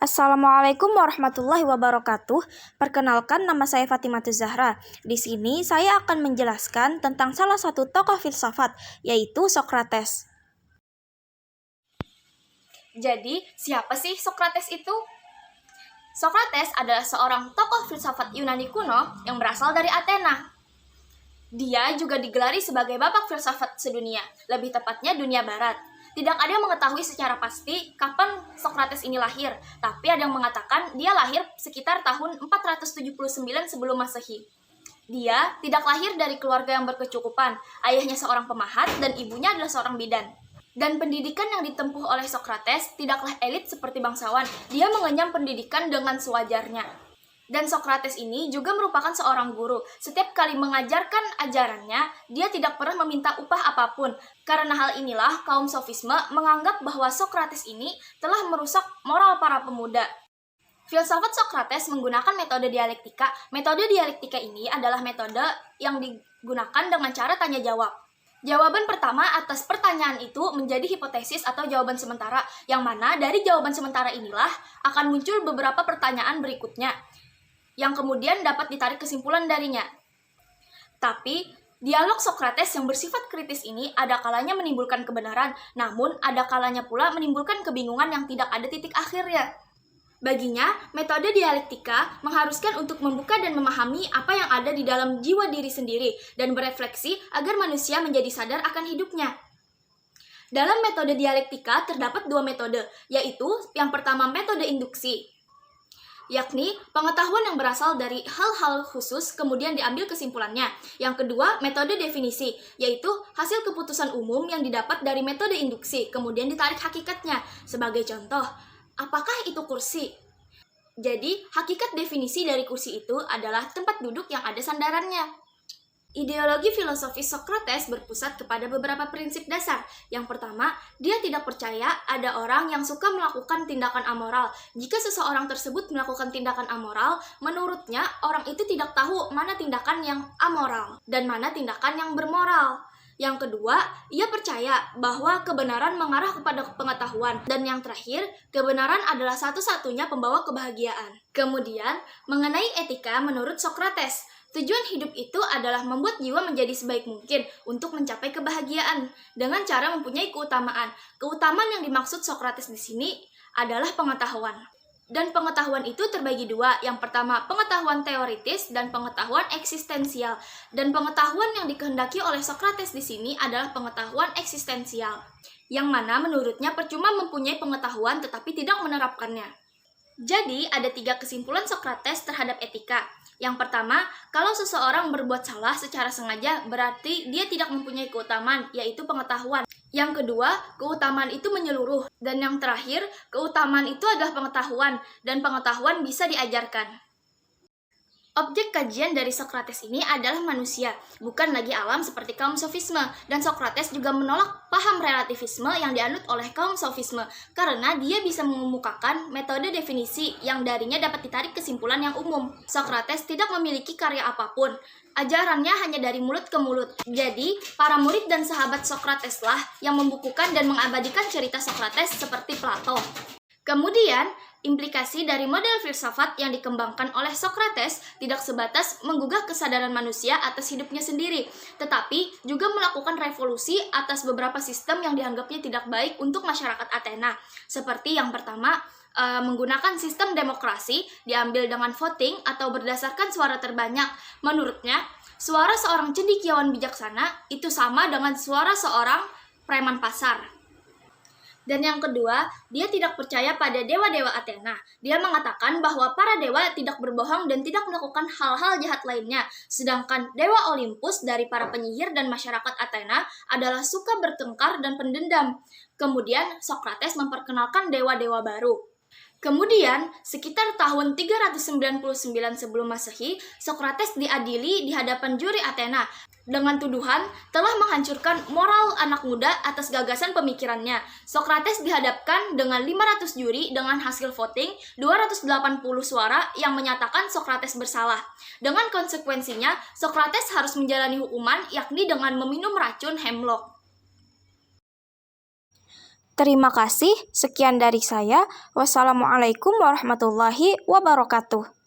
Assalamualaikum warahmatullahi wabarakatuh. Perkenalkan, nama saya Fatimatuz Zahra. Di sini saya akan menjelaskan tentang salah satu tokoh filsafat, yaitu Sokrates. Jadi, siapa sih Sokrates itu? Sokrates adalah seorang tokoh filsafat Yunani kuno yang berasal dari Athena. Dia juga digelari sebagai bapak filsafat sedunia, lebih tepatnya dunia barat. Tidak ada yang mengetahui secara pasti kapan Sokrates ini lahir, tapi ada yang mengatakan dia lahir sekitar tahun 479 sebelum Masehi. Dia tidak lahir dari keluarga yang berkecukupan, ayahnya seorang pemahat dan ibunya adalah seorang bidan. Dan pendidikan yang ditempuh oleh Sokrates tidaklah elit seperti bangsawan, dia mengenyam pendidikan dengan sewajarnya. Dan Sokrates ini juga merupakan seorang guru. Setiap kali mengajarkan ajarannya, dia tidak pernah meminta upah apapun. Karena hal inilah, kaum sofisme menganggap bahwa Sokrates ini telah merusak moral para pemuda. Filsafat Sokrates menggunakan metode dialektika. Metode dialektika ini adalah metode yang digunakan dengan cara tanya-jawab. Jawaban pertama atas pertanyaan itu menjadi hipotesis atau jawaban sementara, yang mana dari jawaban sementara inilah akan muncul beberapa pertanyaan berikutnya yang kemudian dapat ditarik kesimpulan darinya. Tapi, dialog Sokrates yang bersifat kritis ini ada kalanya menimbulkan kebenaran, namun ada kalanya pula menimbulkan kebingungan yang tidak ada titik akhirnya. Baginya, metode dialektika mengharuskan untuk membuka dan memahami apa yang ada di dalam jiwa diri sendiri dan berefleksi agar manusia menjadi sadar akan hidupnya. Dalam metode dialektika terdapat dua metode, yaitu yang pertama metode induksi, yakni pengetahuan yang berasal dari hal-hal khusus kemudian diambil kesimpulannya. Yang kedua, metode definisi, yaitu hasil keputusan umum yang didapat dari metode induksi kemudian ditarik hakikatnya. Sebagai contoh, apakah itu kursi? Jadi, hakikat definisi dari kursi itu adalah tempat duduk yang ada sandarannya. Ideologi filosofis Sokrates berpusat kepada beberapa prinsip dasar. Yang pertama, dia tidak percaya ada orang yang suka melakukan tindakan amoral. Jika seseorang tersebut melakukan tindakan amoral, menurutnya orang itu tidak tahu mana tindakan yang amoral dan mana tindakan yang bermoral. Yang kedua, ia percaya bahwa kebenaran mengarah kepada pengetahuan. Dan yang terakhir, kebenaran adalah satu-satunya pembawa kebahagiaan. Kemudian, mengenai etika menurut Sokrates, tujuan hidup itu adalah membuat jiwa menjadi sebaik mungkin untuk mencapai kebahagiaan dengan cara mempunyai keutamaan. Keutamaan yang dimaksud Sokrates di sini adalah pengetahuan. Dan pengetahuan itu terbagi dua. Yang pertama, pengetahuan teoritis dan pengetahuan eksistensial. Dan pengetahuan yang dikehendaki oleh Sokrates di sini adalah pengetahuan eksistensial, yang mana menurutnya percuma mempunyai pengetahuan tetapi tidak menerapkannya. Jadi, ada tiga kesimpulan Sokrates terhadap etika. Yang pertama, kalau seseorang berbuat salah secara sengaja, berarti dia tidak mempunyai keutamaan, yaitu pengetahuan. Yang kedua, keutamaan itu menyeluruh. Dan yang terakhir, keutamaan itu adalah pengetahuan, dan pengetahuan bisa diajarkan. Objek kajian dari Sokrates ini adalah manusia, bukan lagi alam seperti kaum sofisme. Dan Sokrates juga menolak paham relativisme yang dianut oleh kaum sofisme, karena dia bisa mengemukakan metode definisi yang darinya dapat ditarik kesimpulan yang umum. Sokrates tidak memiliki karya apapun, ajarannya hanya dari mulut ke mulut. Jadi, para murid dan sahabat Sokrates lah yang membukukan dan mengabadikan cerita Sokrates seperti Plato. Kemudian, implikasi dari model filsafat yang dikembangkan oleh Sokrates tidak sebatas menggugah kesadaran manusia atas hidupnya sendiri, tetapi juga melakukan revolusi atas beberapa sistem yang dianggapnya tidak baik untuk masyarakat Athena. Seperti yang pertama, menggunakan sistem demokrasi diambil dengan voting atau berdasarkan suara terbanyak. Menurutnya, suara seorang cendekiawan bijaksana itu sama dengan suara seorang preman pasar. Dan yang kedua, dia tidak percaya pada dewa-dewa Athena. Dia mengatakan bahwa para dewa tidak berbohong dan tidak melakukan hal-hal jahat lainnya. Sedangkan dewa Olympus dari para penyihir dan masyarakat Athena adalah suka bertengkar dan pendendam. Kemudian, Sokrates memperkenalkan dewa-dewa baru. Kemudian, sekitar tahun 399 sebelum Masehi, Sokrates diadili di hadapan juri Athena dengan tuduhan telah menghancurkan moral anak muda atas gagasan pemikirannya. Sokrates dihadapkan dengan 500 juri dengan hasil voting 280 suara yang menyatakan Sokrates bersalah. Dengan konsekuensinya, Sokrates harus menjalani hukuman yakni dengan meminum racun hemlock. Terima kasih, sekian dari saya. Wassalamualaikum warahmatullahi wabarakatuh.